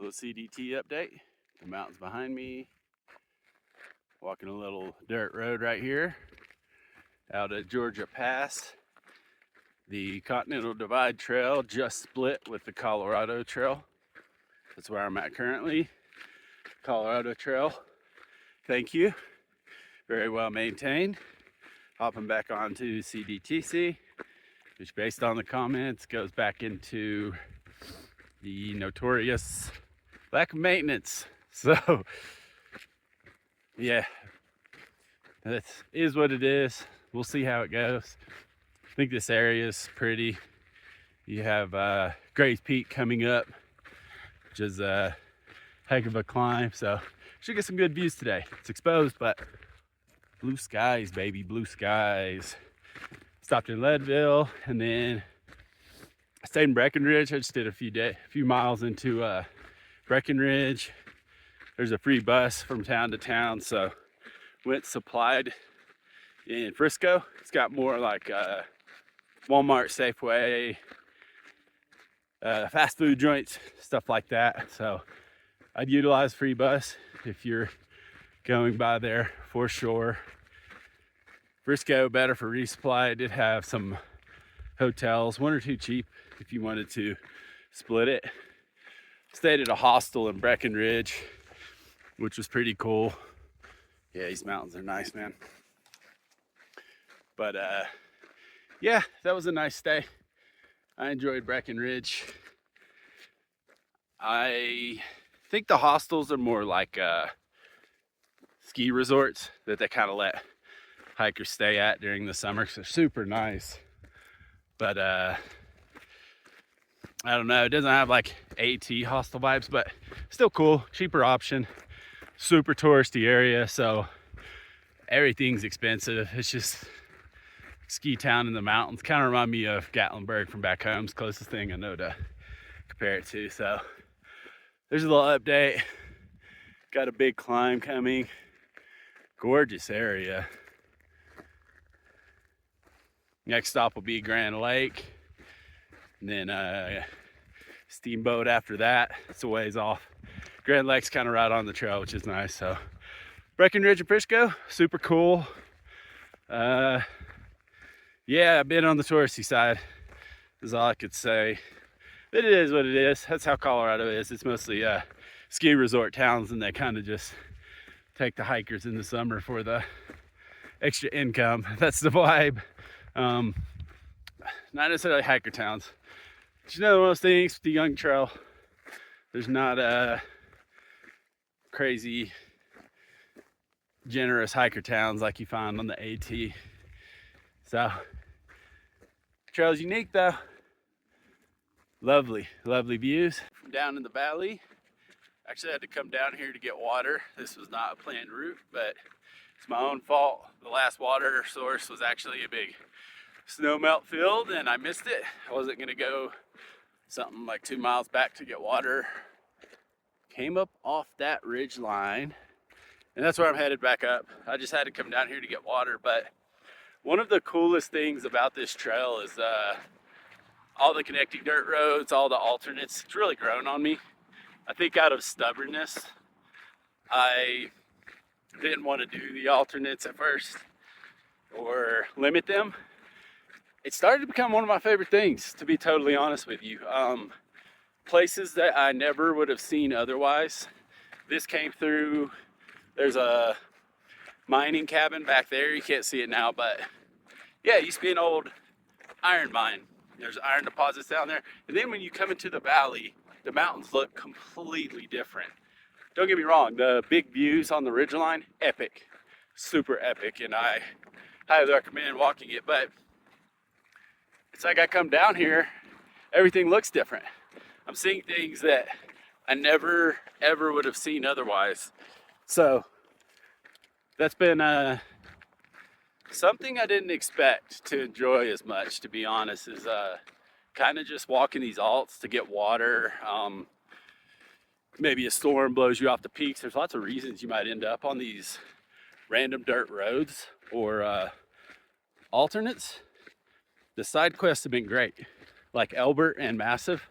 Little CDT update. The mountains behind me. Walking a little dirt road right here out at Georgia Pass. The Continental Divide Trail just split with the Colorado Trail. That's where I'm at currently. Colorado Trail. Thank you. Very well maintained. Hopping back onto CDTC, which based on the comments goes back into the notorious lack of maintenance. So yeah, that is what it is. We'll see how it goes. I think this area is pretty. You have Gray's Peak coming up, which is a heck of a climb. So should get some good views today. It's exposed, but blue skies, baby, blue skies. Stopped in Leadville, and then I stayed in Breckenridge. I just did a few miles into Breckenridge. There's a free bus from town to town, so went supplied in Frisco. It's got more like Walmart, Safeway, fast food joints, stuff like that. So I'd utilize free bus if you're going by there for sure. Frisco, better for resupply. I did have some hotels, one or two cheap if you wanted to split it. Stayed at a hostel in Breckenridge, which was pretty cool. Yeah, these mountains are nice, man. But yeah, that was a nice stay. I enjoyed Breckenridge. I think the hostels are more like ski resorts that they kind of let hikers stay at during the summer, because they're super nice. But I don't know, it doesn't have like AT hostel vibes, but still cool, cheaper option. Super touristy area, so everything's expensive. It's just ski town in the mountains. Kind of remind me of Gatlinburg from back home. It's the closest thing I know to compare it to. So there's a little update. Got a big climb coming. Gorgeous area. Next stop will be Grand Lake, and then Steamboat after that. It's a ways off. Grand Lake's kind of right on the trail, which is nice. So Breckenridge and Frisco, super cool. Yeah, I've been on the touristy side, is all I could say. But it is what it is. That's how Colorado is. It's mostly ski resort towns, and they kind of just take the hikers in the summer for the extra income. That's the vibe. Not necessarily hiker towns. But you know, one of those things with the Young Trail, there's not crazy generous hiker towns like you find on the AT. So trail's unique though. Lovely views from down in the valley. Actually, I had to come down here to get water. This was not a planned route, but it's my own fault. The last water source was actually a big snow melt field, and I missed it. I wasn't gonna go something like 2 miles back to get water. Came up off that ridge line, and that's where I'm headed back up. I just had to come down here to get water, but one of the coolest things about this trail is all the connecting dirt roads, all the alternates. It's really grown on me. I think out of stubbornness, I didn't want to do the alternates at first or limit them. It started to become one of my favorite things, to be totally honest with you. Places that I never would have seen otherwise. This came through. There's a mining cabin back there. You can't see it now, but yeah, it used to be an old iron mine. There's iron deposits down there. And then when you come into the valley, the mountains look completely different. Don't get me wrong, the big views on the ridgeline, epic, super epic, and I highly recommend walking it. But it's like I come down here, everything looks different. I'm seeing things that I never ever would have seen otherwise. So that's been something I didn't expect to enjoy as much, to be honest, is kind of just walking these alts to get water. Maybe a storm blows you off the peaks. There's lots of reasons you might end up on these random dirt roads or alternates. The side quests have been great, like Elbert and Massive.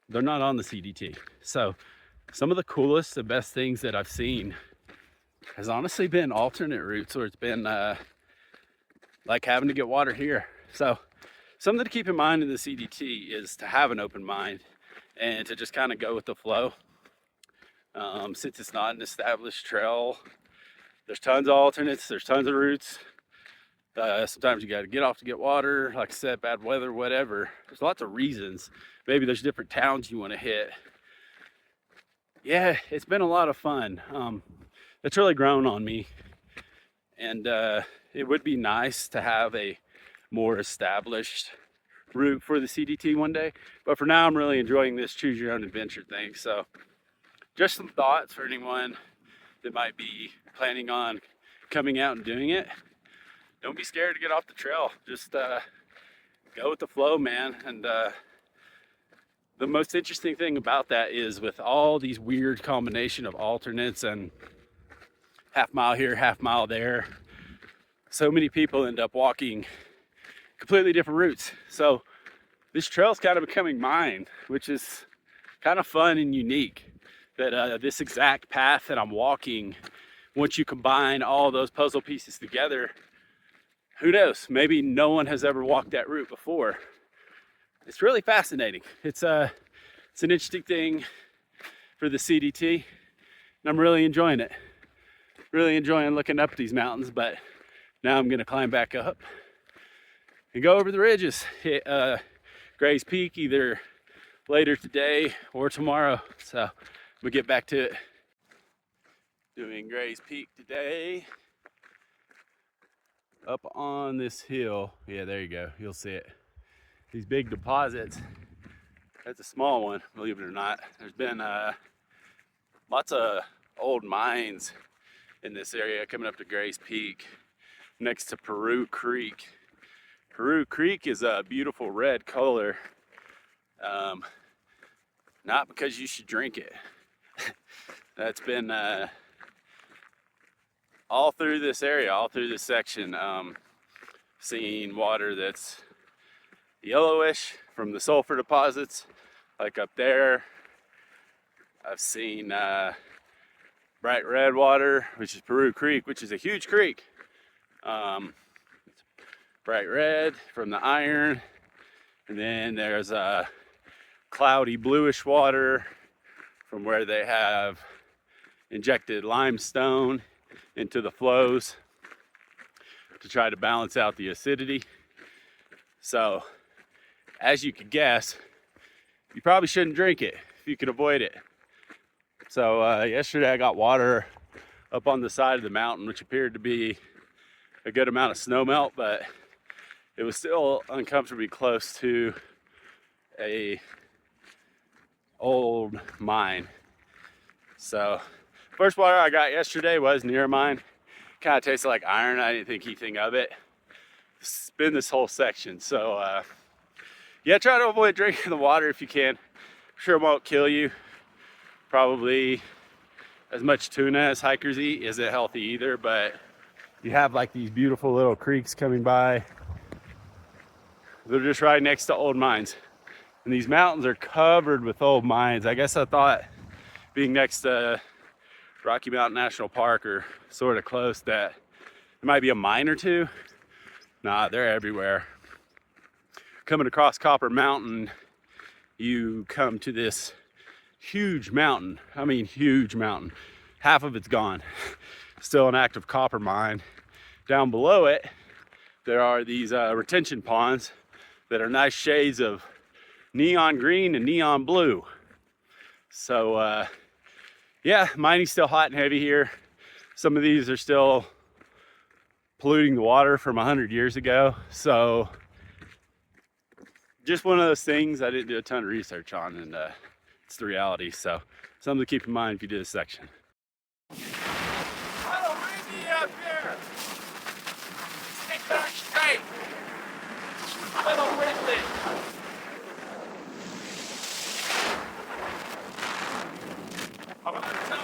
They're not on the CDT, so some of the coolest and best things that I've seen has honestly been alternate routes, or it's been like having to get water here. So something to keep in mind in the CDT is to have an open mind and to just kind of go with the flow. Since it's not an established trail, there's tons of alternates, there's tons of routes. Sometimes you got to get off to get water, like I said, bad weather, whatever. There's lots of reasons. Maybe there's different towns you want to hit. Yeah, it's been a lot of fun. It's really grown on me, and it would be nice to have a more established route for the CDT one day, but for now I'm really enjoying this choose your own adventure thing. So just some thoughts for anyone that might be planning on coming out and doing it. Don't be scared to get off the trail. Just go with the flow, man. And the most interesting thing about that is with all these weird combination of alternates and half mile here, half mile there, so many people end up walking completely different routes. So this trail is kind of becoming mine, which is kind of fun and unique. That this exact path that I'm walking, once you combine all those puzzle pieces together, who knows, maybe no one has ever walked that route before. It's really fascinating. It's an interesting thing for the CDT, and I'm really enjoying it. Really enjoying looking up these mountains, but now I'm gonna climb back up and go over the ridges, hit Gray's Peak either later today or tomorrow. So we'll get back to it. Doing Gray's Peak today. Up on this hill. Yeah, there you go. You'll see it. These big deposits. That's a small one, believe it or not. There's been lots of old mines in this area coming up to Gray's Peak next to Peru Creek. Peru Creek is a beautiful red color. Not because you should drink it. That's been all through this area, all through this section, seeing water that's yellowish from the sulfur deposits, like up there. I've seen bright red water, which is Peru Creek, which is a huge creek. Bright red from the iron, and then there's a cloudy bluish water from where they have injected limestone into the flows to try to balance out the acidity. So as you could guess, you probably shouldn't drink it if you can avoid it. So yesterday I got water up on the side of the mountain, which appeared to be a good amount of snow melt, but it was still uncomfortably close to a old mine. So first water I got yesterday was near a mine. Kind of tasted like iron. I didn't think anything of it. It's been this whole section. So yeah, try to avoid drinking the water if you can. I'm sure it won't kill you. Probably as much tuna as hikers eat isn't healthy either, but you have like these beautiful little creeks coming by. They're just right next to old mines. And these mountains are covered with old mines. I guess I thought being next to Rocky Mountain National Park or sort of close that there might be a mine or two. Nah, they're everywhere. Coming across Copper Mountain, you come to this huge mountain. I mean, huge mountain. Half of it's gone. Still an active copper mine. Down below it, there are these retention ponds that are nice shades of neon green and neon blue. So yeah, mining's still hot and heavy here. Some of these are still polluting the water from 100 years ago. So just one of those things I didn't do a ton of research on, and it's the reality. So something to keep in mind if you do this section. Little windy up here. Stick back straight. Little windy. I'm gonna tell you.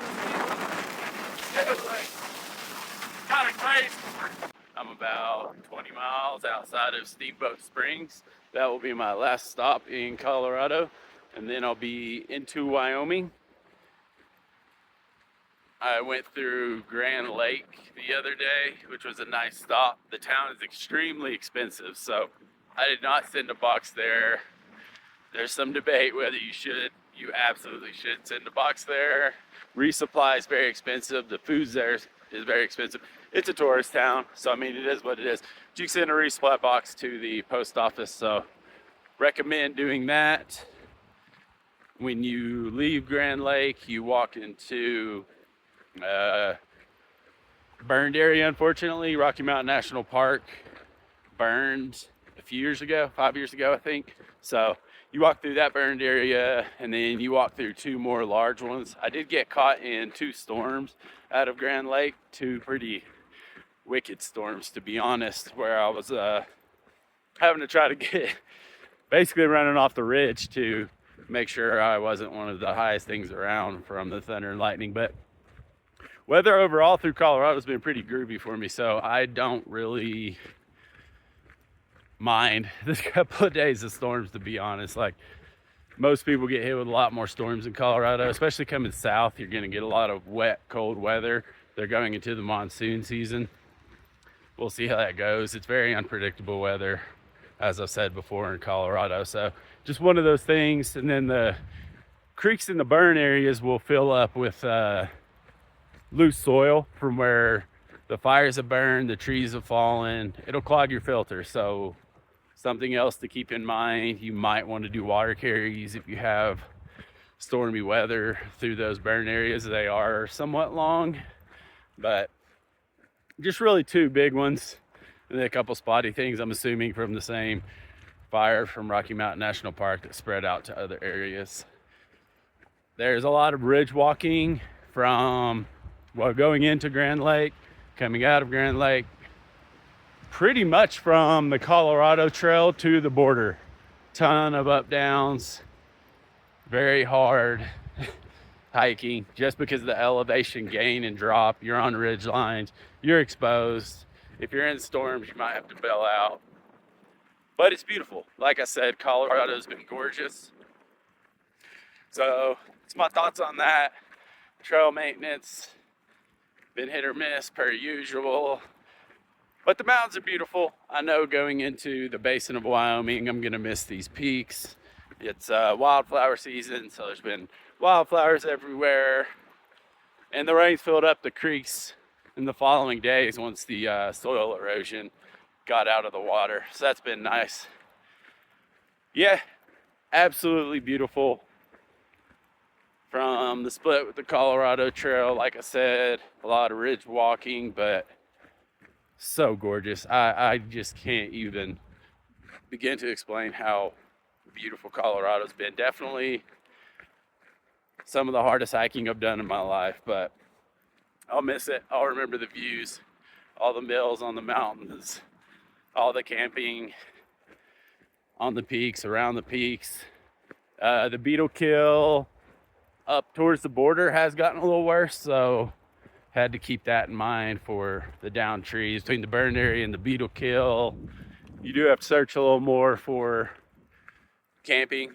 Kind of crazy. I'm about 20 miles outside of Steamboat Springs. That will be my last stop in Colorado, and then I'll be into Wyoming. I went through Grand Lake the other day, which was a nice stop. The town is extremely expensive, so I did not send a box there. There's some debate whether you should. You absolutely should send a box there. Resupply is very expensive. The food there is very expensive. It's a tourist town, so I mean, it is what it is. But you can send a resupply box to the post office, so recommend doing that. When you leave Grand Lake, you walk into burned area, unfortunately. Rocky Mountain National Park burned a few years ago, 5 years ago, I think. So you walk through that burned area, and then you walk through two more large ones. I did get caught in two storms out of Grand Lake, two pretty wicked storms, to be honest, where I was having to try to get, basically running off the ridge to make sure I wasn't one of the highest things around from the thunder and lightning. But weather overall through Colorado has been pretty groovy for me, so I don't really mind this couple of days of storms, to be honest. Like, most people get hit with a lot more storms in Colorado, especially coming south. You're going to get a lot of wet, cold weather. They're going into the monsoon season. We'll see how that goes. It's very unpredictable weather, as I've said before, in Colorado. So just one of those things. And then the creeks in the burn areas will fill up with loose soil from where the fires have burned, the trees have fallen. It'll clog your filter. So something else to keep in mind, you might want to do water carries if you have stormy weather through those burn areas. They are somewhat long, but just really two big ones, and then a couple spotty things, I'm assuming, from the same fire from Rocky Mountain National Park that spread out to other areas. There's a lot of ridge walking from, well, going into Grand Lake, coming out of Grand Lake, pretty much from the Colorado Trail to the border. Ton of up downs, very hard hiking, just because of the elevation gain and drop. You're on ridge lines, you're exposed. If you're in storms, you might have to bail out. But it's beautiful. Like I said, Colorado's been gorgeous. So it's my thoughts on that. Trail maintenance, been hit or miss per usual. But the mountains are beautiful. I know going into the basin of Wyoming, I'm gonna miss these peaks. It's wildflower season, so there's been wildflowers everywhere. And the rains filled up the creeks in the following days once the soil erosion got out of the water. So that's been nice. Yeah, absolutely beautiful. From the split with the Colorado Trail, like I said, a lot of ridge walking, but so gorgeous. I just can't even begin to explain how beautiful Colorado's been. Definitely some of the hardest hiking I've done in my life, but I'll miss it. I'll remember the views, all the mills on the mountains, all the camping on the peaks, around the peaks. The beetle kill up towards the border has gotten a little worse, so had to keep that in mind for the down trees between the burned area and the beetle kill. You do have to search a little more for camping,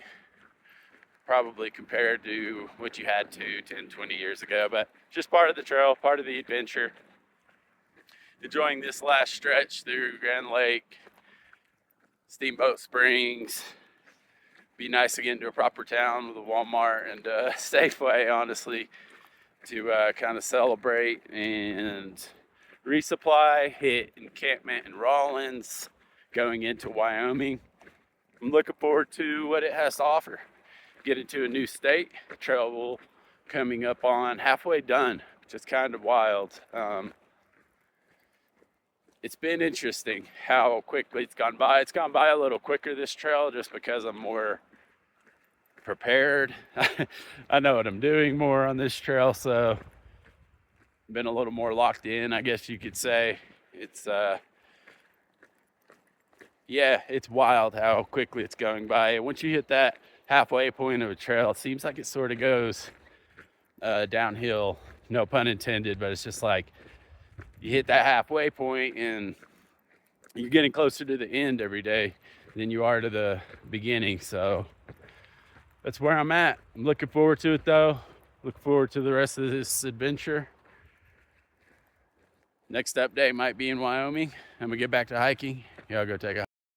probably compared to what you had to 10, 20 years ago, but just part of the trail, part of the adventure. Enjoying this last stretch through Grand Lake, Steamboat Springs. Be nice to get into a proper town with a Walmart and a Safeway, honestly, to kind of celebrate and resupply. Hit encampment in Rawlins, going into Wyoming. I'm looking forward to what it has to offer. Get into a new state. Travel coming up on halfway done, which is kind of wild. It's been interesting how quickly it's gone by. It's gone by a little quicker, this trail, just because I'm more prepared. I know what I'm doing more on this trail, so been a little more locked in, I guess you could say. It's yeah, it's wild how quickly it's going by. And once you hit that halfway point of a trail, it seems like it sort of goes downhill, no pun intended, but it's just like you hit that halfway point and you're getting closer to the end every day than you are to the beginning. So that's where I'm at. I'm looking forward to it though. Look forward to the rest of this adventure. Next update might be in Wyoming. I'm gonna get back to hiking. Y'all go take a